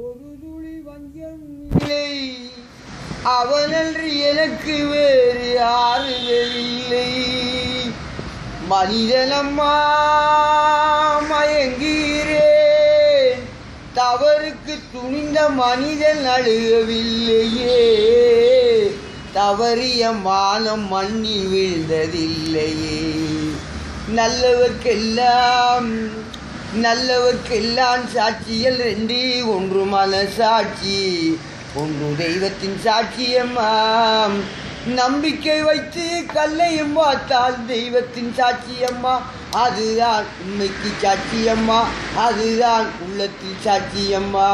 ஒரு துளி வஞ்சம் இல்லை, அவனன்றி எனக்கு வேறு ஆறுதல் இல்லை. மனிதனம்மா மயங்குகிறேன், தவறுக்கு துணிந்த மனிதன் அழுகவில்லையே, தவறிய மானம் மண்ணில் வீழ்ந்ததில்லையே. நல்லவர்க்கெல்லாம் சாட்சிகள் ரெண்டு, ஒன்று மனசாட்சி, ஒன்று தெய்வத்தின் சாட்சியம்மாம். நம்பிக்கை வைத்து கல்லையும் பார்த்தால் தெய்வத்தின் சாட்சியம்மா, அதுதான் உண்மைக்கு சாட்சியம்மா, அதுதான் உள்ளத்தில் சாட்சியம்மா.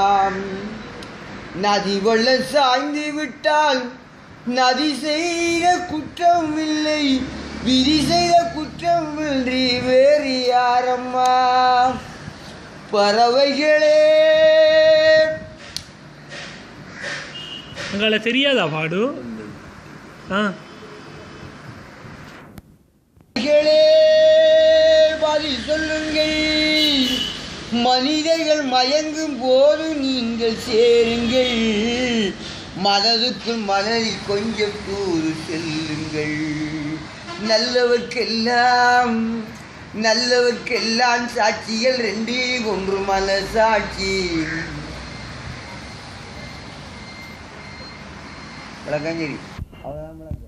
நதி வெள்ளம் சாய்ந்து விட்டால் நதி செய்த குற்றம் இல்லை, விதி செய்த குற்றம் இன்றி வேறு யாரம்மா. பறவைகளே, உங்களை தெரியாதா பாடு? பதில் சொல்லுங்கள். மனிதர்கள் மயங்கும் போது நீங்கள் சேருங்கள், மனதுக்குள் மனதில் கொஞ்சம் கூறு செல்லுங்கள். நல்லவர்க்கெல்லாம் சாட்சிகள் ரெண்டு, ஒன்று மனசாட்சி. விளக்கம் சரி, அவ்வளோதான்.